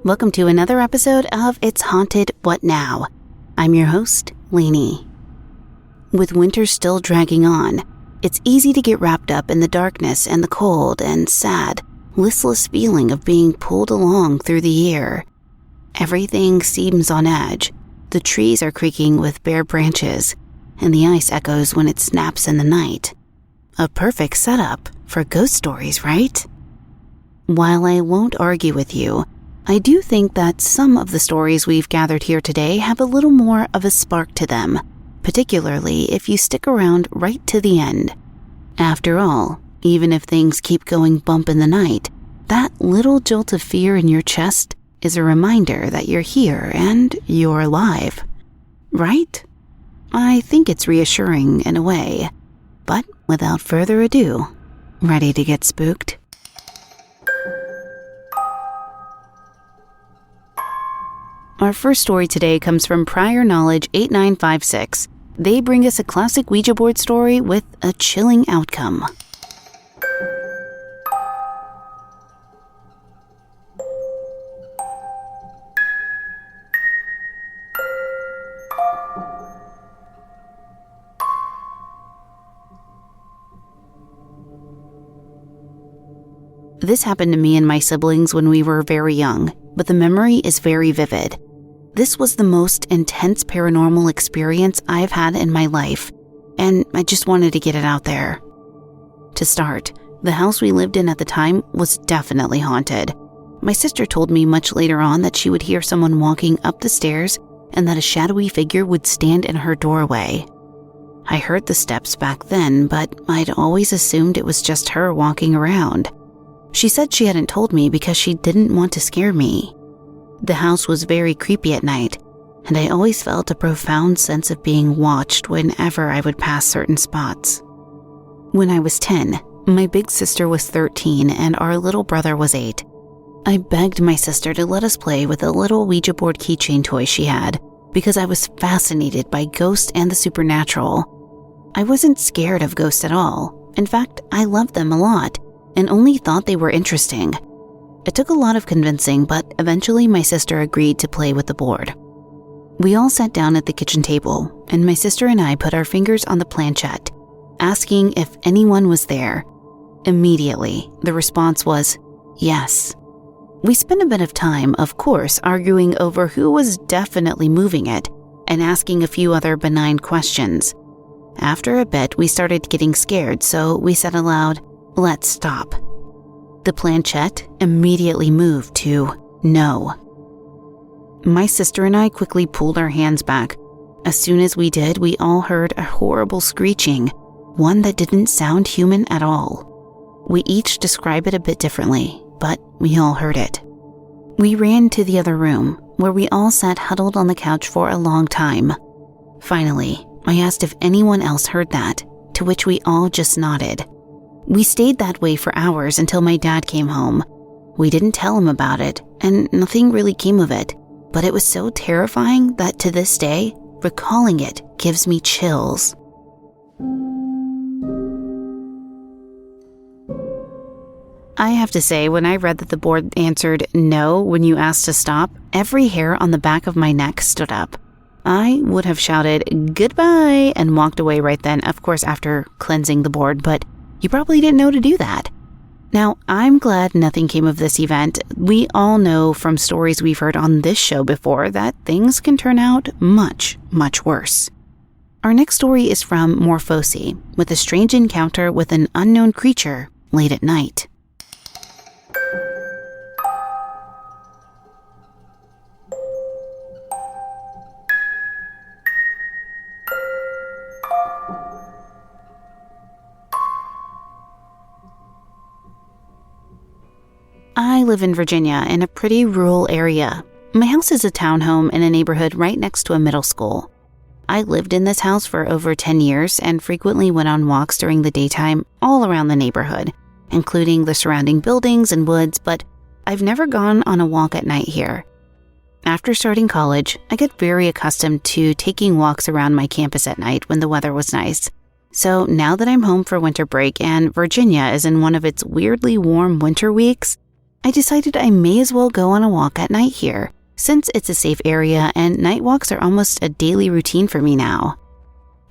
Welcome to another episode of It's Haunted, What Now? I'm your host, Lainey. With winter still dragging on, it's easy to get wrapped up in the darkness and the cold and sad, listless feeling of being pulled along through the year. Everything seems on edge. The trees are creaking with bare branches, and the ice echoes when it snaps in the night. A perfect setup for ghost stories, right? While I won't argue with you, I do think that some of the stories we've gathered here today have a little more of a spark to them, particularly if you stick around right to the end. After all, even if things keep going bump in the night, that little jolt of fear in your chest is a reminder that you're here and you're alive. Right? I think it's reassuring in a way. But without further ado, ready to get spooked? Our first story today comes from Prior Knowledge 8956. They bring us a classic Ouija board story with a chilling outcome. This happened to me and my siblings when we were very young, but the memory is very vivid. This was the most intense paranormal experience I've had in my life, and I just wanted to get it out there. To start, the house we lived in at the time was definitely haunted. My sister told me much later on that she would hear someone walking up the stairs and that a shadowy figure would stand in her doorway. I heard the steps back then, but I'd always assumed it was just her walking around. She said she hadn't told me because she didn't want to scare me. The house was very creepy at night, and I always felt a profound sense of being watched whenever I would pass certain spots. When I was 10, my big sister was 13 and our little brother was 8. I begged my sister to let us play with a little Ouija board keychain toy she had because I was fascinated by ghosts and the supernatural. I wasn't scared of ghosts at all. In fact, I loved them a lot and only thought they were interesting. It took a lot of convincing, but eventually my sister agreed to play with the board. We all sat down at the kitchen table, and my sister and I put our fingers on the planchette, asking if anyone was there. Immediately, the response was, yes. We spent a bit of time, of course, arguing over who was definitely moving it, and asking a few other benign questions. After a bit, we started getting scared, so we said aloud, "Let's stop." The planchette immediately moved to no. My sister and I quickly pulled our hands back. As soon as we did, we all heard a horrible screeching, one that didn't sound human at all. We each describe it a bit differently, but we all heard it. We ran to the other room, where we all sat huddled on the couch for a long time. Finally, I asked if anyone else heard that, to which we all just nodded. We stayed that way for hours until my dad came home. We didn't tell him about it, and nothing really came of it, but it was so terrifying that to this day, recalling it gives me chills. I have to say, when I read that the board answered no when you asked to stop, every hair on the back of my neck stood up. I would have shouted goodbye and walked away right then, of course after cleansing the board, but you probably didn't know to do that. Now, I'm glad nothing came of this event. We all know from stories we've heard on this show before that things can turn out much, much worse. Our next story is from Morphosi, with a strange encounter with an unknown creature late at night. I live in Virginia in a pretty rural area. My house is a townhome in a neighborhood right next to a middle school. I lived in this house for over 10 years and frequently went on walks during the daytime all around the neighborhood, including the surrounding buildings and woods, but I've never gone on a walk at night here. After starting college, I got very accustomed to taking walks around my campus at night when the weather was nice. So now that I'm home for winter break and Virginia is in one of its weirdly warm winter weeks, I decided I may as well go on a walk at night here, since it's a safe area and night walks are almost a daily routine for me now.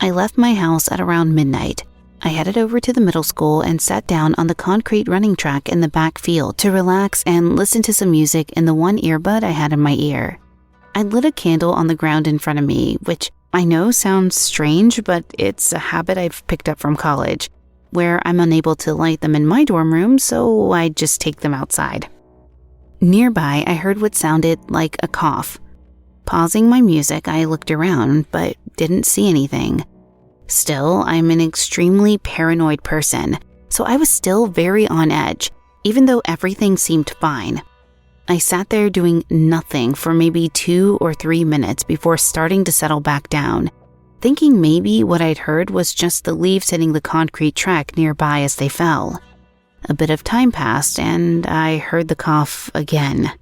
I left my house at around midnight. I headed over to the middle school and sat down on the concrete running track in the back field to relax and listen to some music in the one earbud I had in my ear. I lit a candle on the ground in front of me, which I know sounds strange, but it's a habit I've picked up from college, where I'm unable to light them in my dorm room, so I just take them outside. Nearby, I heard what sounded like a cough. Pausing my music, I looked around, but didn't see anything. Still, I'm an extremely paranoid person, so I was still very on edge, even though everything seemed fine. I sat there doing nothing for maybe 2 or 3 minutes before starting to settle back down, thinking maybe what I'd heard was just the leaves hitting the concrete track nearby as they fell. A bit of time passed and I heard the cough again.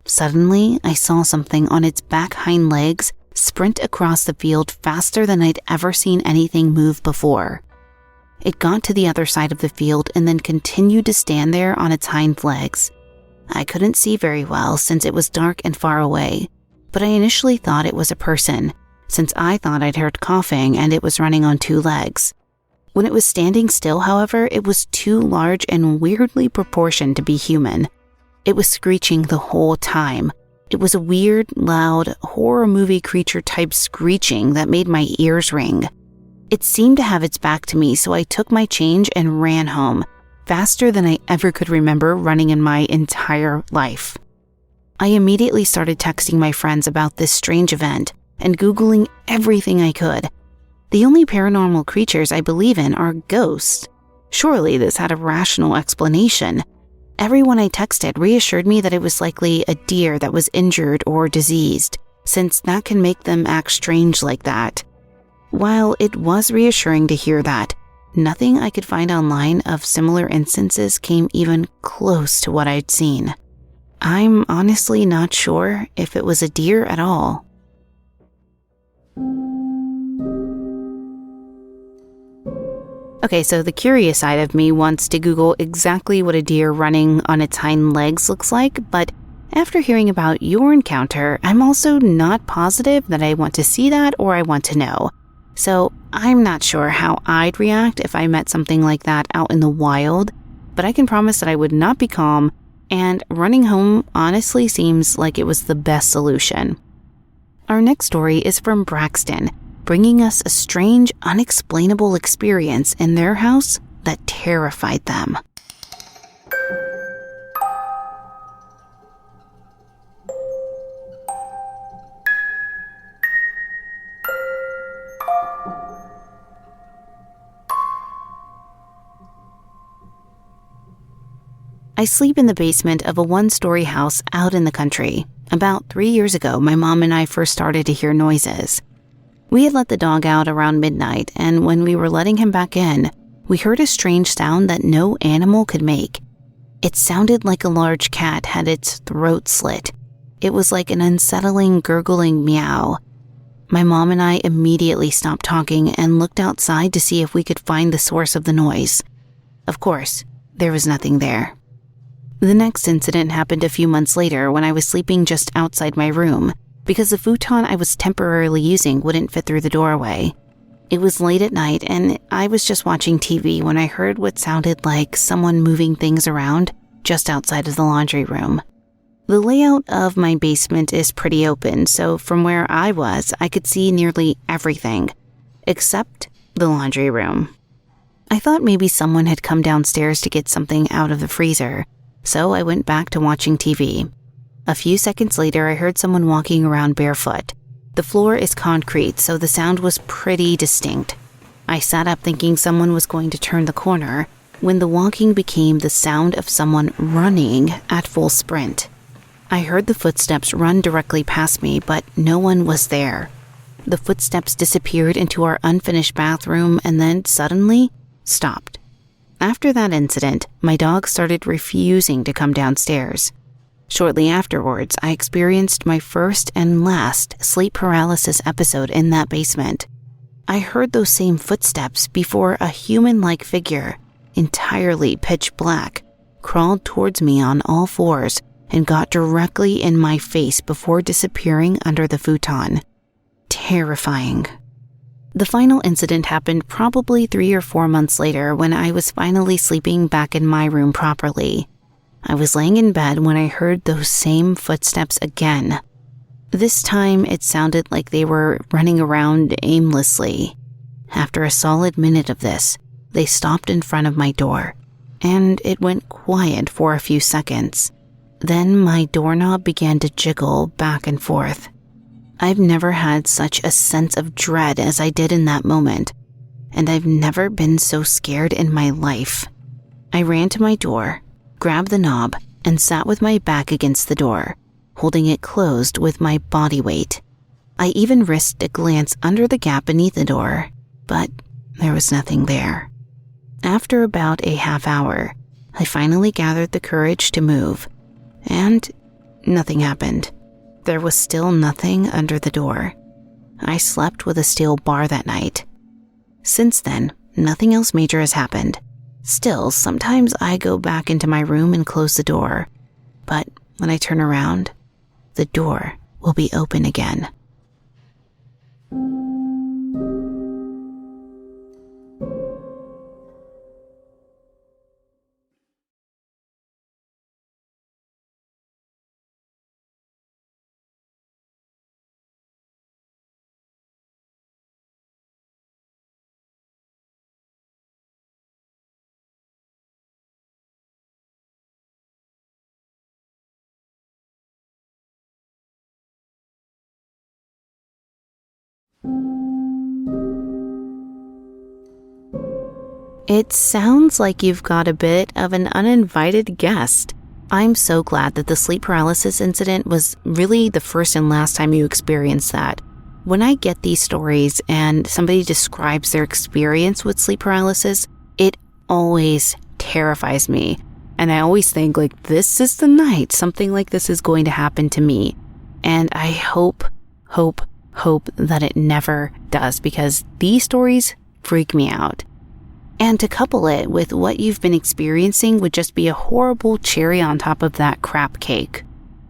Suddenly, I saw something on its back hind legs sprint across the field faster than I'd ever seen anything move before. It got to the other side of the field and then continued to stand there on its hind legs. I couldn't see very well since it was dark and far away, but I initially thought it was a person, since I thought I'd heard coughing and it was running on 2 legs. When it was standing still, however, it was too large and weirdly proportioned to be human. It was screeching the whole time. It was a weird, loud, horror movie creature type screeching that made my ears ring. It seemed to have its back to me, so I took my change and ran home, faster than I ever could remember running in my entire life. I immediately started texting my friends about this strange event and Googling everything I could. The only paranormal creatures I believe in are ghosts. Surely this had a rational explanation. Everyone I texted reassured me that it was likely a deer that was injured or diseased, since that can make them act strange like that. While it was reassuring to hear that, nothing I could find online of similar instances came even close to what I'd seen. I'm honestly not sure if it was a deer at all. Okay, so the curious side of me wants to Google exactly what a deer running on its hind legs looks like, but after hearing about your encounter, I'm also not positive that I want to see that or I want to know. So I'm not sure how I'd react if I met something like that out in the wild, but I can promise that I would not be calm, and running home honestly seems like it was the best solution. Our next story is from Braxton, bringing us a strange, unexplainable experience in their house that terrified them. I sleep in the basement of a 1-story house out in the country. About 3 years ago, my mom and I first started to hear noises. We had let the dog out around midnight, and when we were letting him back in, we heard a strange sound that no animal could make. It sounded like a large cat had its throat slit. It was like an unsettling, gurgling meow. My mom and I immediately stopped talking and looked outside to see if we could find the source of the noise. Of course, there was nothing there. The next incident happened a few months later when I was sleeping just outside my room because the futon I was temporarily using wouldn't fit through the doorway. It was late at night and I was just watching TV when I heard what sounded like someone moving things around just outside of the laundry room. The layout of my basement is pretty open, so from where I was, I could see nearly everything, except the laundry room. I thought maybe someone had come downstairs to get something out of the freezer, so I went back to watching TV. A few seconds later, I heard someone walking around barefoot. The floor is concrete, so the sound was pretty distinct. I sat up thinking someone was going to turn the corner, when the walking became the sound of someone running at full sprint. I heard the footsteps run directly past me, but no one was there. The footsteps disappeared into our unfinished bathroom and then suddenly stopped. After that incident, my dog started refusing to come downstairs. Shortly afterwards, I experienced my first and last sleep paralysis episode in that basement. I heard those same footsteps before a human-like figure, entirely pitch black, crawled towards me on all fours and got directly in my face before disappearing under the futon. Terrifying. The final incident happened probably 3 or 4 months later when I was finally sleeping back in my room properly. I was laying in bed when I heard those same footsteps again. This time it sounded like they were running around aimlessly. After a solid minute of this, they stopped in front of my door, and it went quiet for a few seconds. Then my doorknob began to jiggle back and forth. I've never had such a sense of dread as I did in that moment, and I've never been so scared in my life. I ran to my door, grabbed the knob, and sat with my back against the door, holding it closed with my body weight. I even risked a glance under the gap beneath the door, but there was nothing there. After about a half hour, I finally gathered the courage to move, and nothing happened. There was still nothing under the door. I slept with a steel bar that night. Since then, nothing else major has happened. Still, sometimes I go back into my room and close the door, but when I turn around, the door will be open again. It sounds like you've got a bit of an uninvited guest. I'm so glad that the sleep paralysis incident was really the first and last time you experienced that. When I get these stories and somebody describes their experience with sleep paralysis, it always terrifies me. And I always think, like, this is the night something like this is going to happen to me. And I hope that it never does, because these stories freak me out. And to couple it with what you've been experiencing would just be a horrible cherry on top of that crap cake.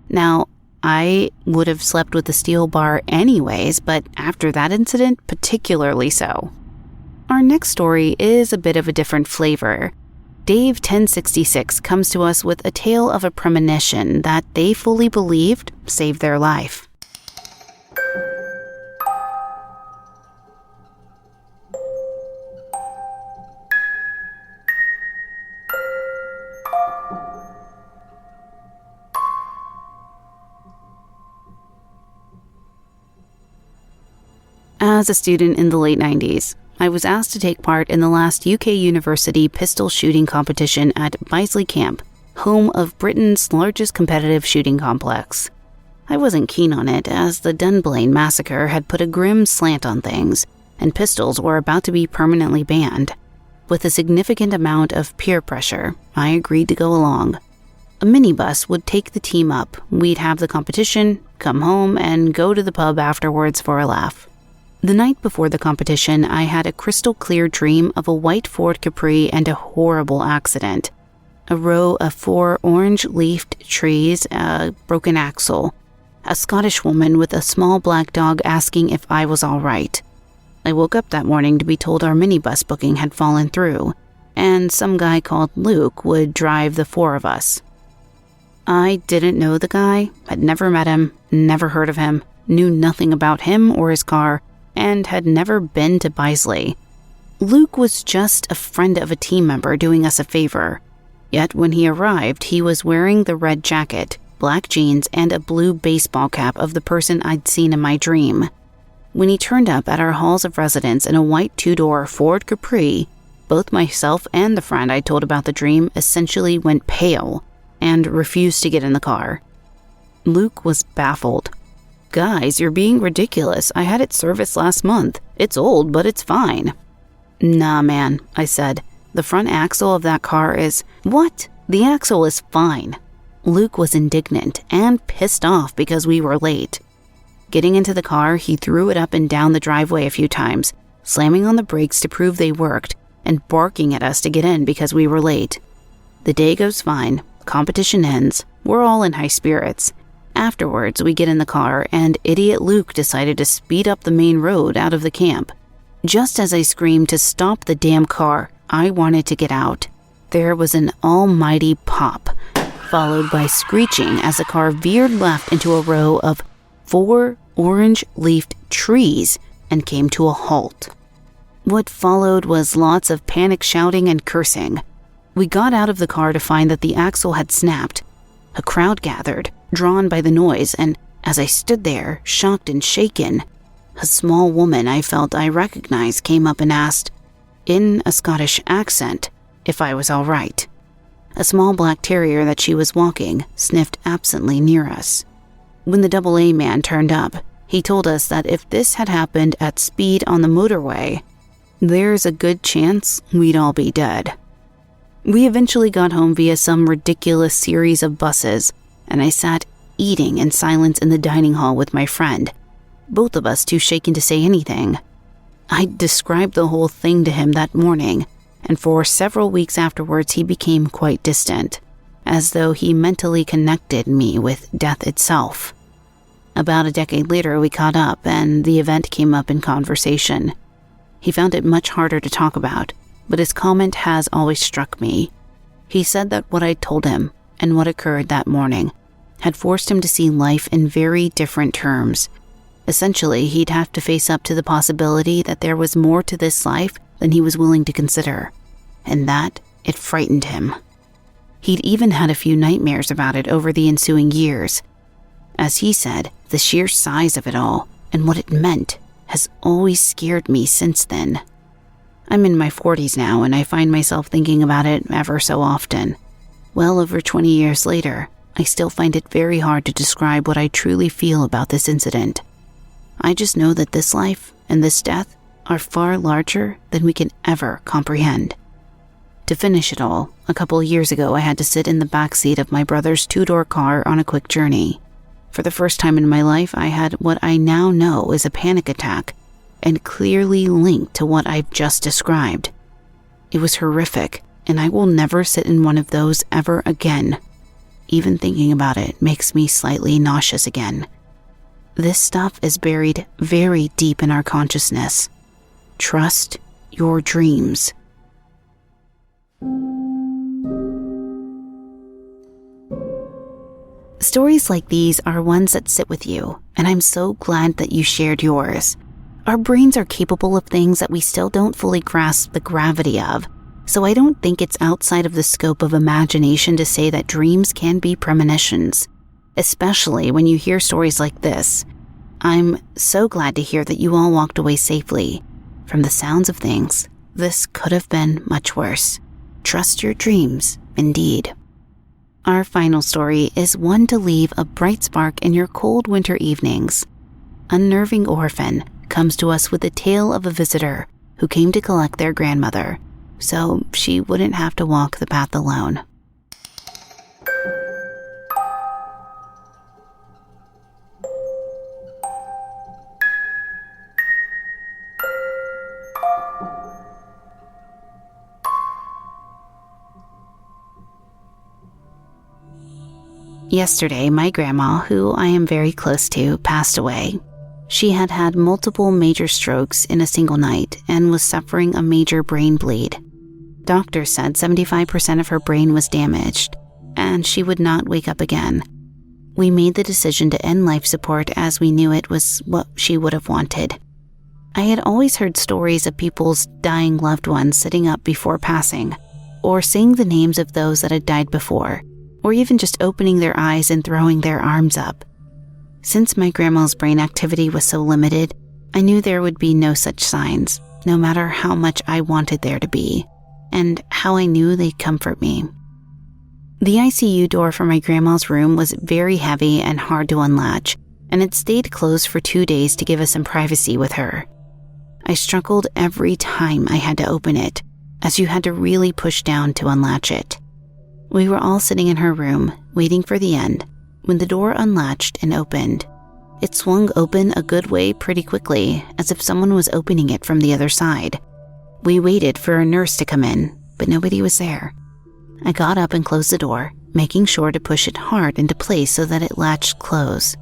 Now, I would have slept with the steel bar anyways, but after that incident, particularly so. Our next story is a bit of a different flavor. Dave 1066 comes to us with a tale of a premonition that they fully believed saved their life. As a student in the late 90s, I was asked to take part in the last UK university pistol shooting competition at Bisley Camp, home of Britain's largest competitive shooting complex. I wasn't keen on it, as the Dunblane massacre had put a grim slant on things, and pistols were about to be permanently banned. With a significant amount of peer pressure, I agreed to go along. A minibus would take the team up, we'd have the competition, come home, and go to the pub afterwards for a laugh. The night before the competition, I had a crystal clear dream of a white Ford Capri and a horrible accident. A row of 4 orange-leafed trees, a broken axle, a Scottish woman with a small black dog asking if I was all right. I woke up that morning to be told our minibus booking had fallen through, and some guy called Luke would drive the 4 of us. I didn't know the guy, had never met him, never heard of him, knew nothing about him or his car, and had never been to Bisley. Luke was just a friend of a team member doing us a favor. Yet when he arrived, he was wearing the red jacket, black jeans, and a blue baseball cap of the person I'd seen in my dream. When he turned up at our halls of residence in a white 2-door Ford Capri, both myself and the friend I told about the dream essentially went pale and refused to get in the car. Luke was baffled. "Guys, you're being ridiculous. I had it serviced last month. It's old, but it's fine." "Nah, man," I said. "The front axle of that car is—" "What? The axle is fine." Luke was indignant and pissed off because we were late. Getting into the car, he threw it up and down the driveway a few times, slamming on the brakes to prove they worked, and barking at us to get in because we were late. The day goes fine, competition ends, we're all in high spirits. Afterwards, we get in the car and idiot Luke decided to speed up the main road out of the camp. Just as I screamed to stop the damn car, I wanted to get out. There was an almighty pop, followed by screeching as the car veered left into a row of 4 orange-leafed trees and came to a halt. What followed was lots of panic shouting and cursing. We got out of the car to find that the axle had snapped. A crowd gathered, drawn by the noise, and as I stood there, shocked and shaken, a small woman I felt I recognized came up and asked, in a Scottish accent, if I was all right. A small black terrier that she was walking sniffed absently near us. When the AA man turned up, he told us that if this had happened at speed on the motorway, there's a good chance we'd all be dead. We eventually got home via some ridiculous series of buses, and I sat eating in silence in the dining hall with my friend, both of us too shaken to say anything. I described the whole thing to him that morning, and for several weeks afterwards he became quite distant, as though he mentally connected me with death itself. About a decade later we caught up, and the event came up in conversation. He found it much harder to talk about, but his comment has always struck me. He said that what I told him, and what occurred that morning, had forced him to see life in very different terms. Essentially, he'd have to face up to the possibility that there was more to this life than he was willing to consider, and that it frightened him. He'd even had a few nightmares about it over the ensuing years. As he said, the sheer size of it all, and what it meant, has always scared me since then. I'm in my 40s now, and I find myself thinking about it ever so often. Well over 20 years later, I still find it very hard to describe what I truly feel about this incident. I just know that this life and this death are far larger than we can ever comprehend. To finish it all, a couple years ago I had to sit in the backseat of my brother's 2-door car on a quick journey. For the first time in my life, I had what I now know is a panic attack, and clearly linked to what I've just described. It was horrific, and I will never sit in one of those ever again. Even thinking about it makes me slightly nauseous again. This stuff is buried very deep in our consciousness. Trust your dreams. Stories like these are ones that sit with you, and I'm so glad that you shared yours. Our brains are capable of things that we still don't fully grasp the gravity of, so I don't think it's outside of the scope of imagination to say that dreams can be premonitions, especially when you hear stories like this. I'm so glad to hear that you all walked away safely. From the sounds of things, this could have been much worse. Trust your dreams, indeed. Our final story is one to leave a bright spark in your cold winter evenings. Unnerving Orphan comes to us with the tale of a visitor who came to collect their grandmother, so she wouldn't have to walk the path alone. Yesterday, my grandma, who I am very close to, passed away. She had had multiple major strokes in a single night and was suffering a major brain bleed. Doctors said 75% of her brain was damaged, and she would not wake up again. We made the decision to end life support as we knew it was what she would have wanted. I had always heard stories of people's dying loved ones sitting up before passing, or saying the names of those that had died before, or even just opening their eyes and throwing their arms up. Since my grandma's brain activity was so limited, I knew there would be no such signs, no matter how much I wanted there to be, and how I knew they'd comfort me. The ICU door for my grandma's room was very heavy and hard to unlatch, and it stayed closed for 2 days to give us some privacy with her. I struggled every time I had to open it, as you had to really push down to unlatch it. We were all sitting in her room, waiting for the end, when the door unlatched and opened. It swung open a good way pretty quickly, as if someone was opening it from the other side. We waited for a nurse to come in, but nobody was there. I got up and closed the door, making sure to push it hard into place so that it latched close.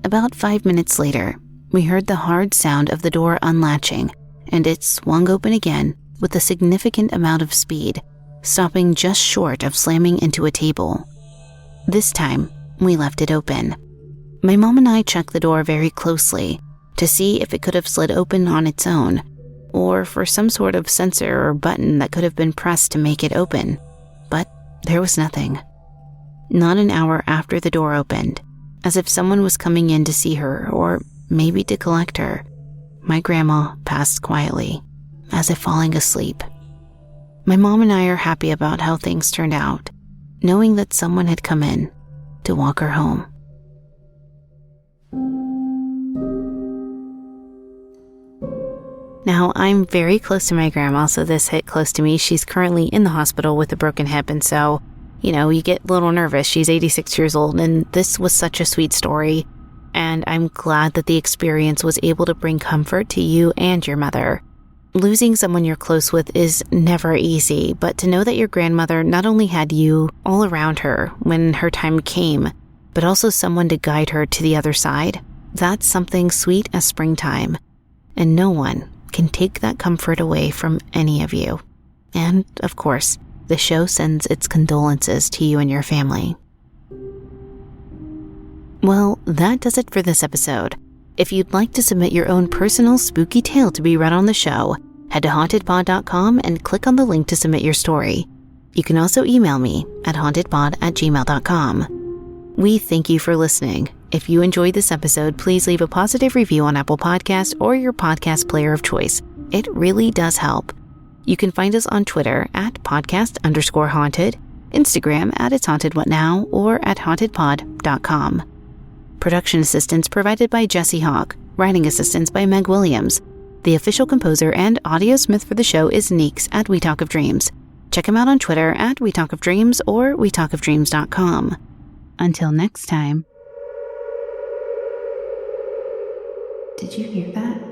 About 5 minutes later, we heard the hard sound of the door unlatching, and it swung open again with a significant amount of speed, stopping just short of slamming into a table. This time, we left it open. My mom and I checked the door very closely to see if it could have slid open on its own, or for some sort of sensor or button that could have been pressed to make it open, but there was nothing. Not an hour after the door opened, as if someone was coming in to see her or maybe to collect her, my grandma passed quietly, as if falling asleep. My mom and I are happy about how things turned out, knowing that someone had come in to walk her home. Now, I'm very close to my grandma, so this hit close to me. She's currently in the hospital with a broken hip, and so, you get a little nervous. She's 86 years old, and this was such a sweet story, and I'm glad that the experience was able to bring comfort to you and your mother. Losing someone you're close with is never easy, but to know that your grandmother not only had you all around her when her time came, but also someone to guide her to the other side, that's something sweet as springtime, and no one can take that comfort away from any of you. And, of course, the show sends its condolences to you and your family. Well, that does it for this episode. If you'd like to submit your own personal spooky tale to be read on the show, head to hauntedpod.com and click on the link to submit your story. You can also email me at hauntedpod@gmail.com. We thank you for listening. If you enjoyed this episode, please leave a positive review on Apple Podcasts or your podcast player of choice. It really does help. You can find us on Twitter at podcast_haunted, Instagram at It's Haunted What Now, or at hauntedpod.com. Production assistance provided by Jesse Hawk. Writing assistance by Meg Williams. The official composer and audiosmith for the show is Neeks at We Talk of Dreams. Check him out on Twitter at We Talk of Dreams or wetalkofdreams.com. Until next time. Did you hear that?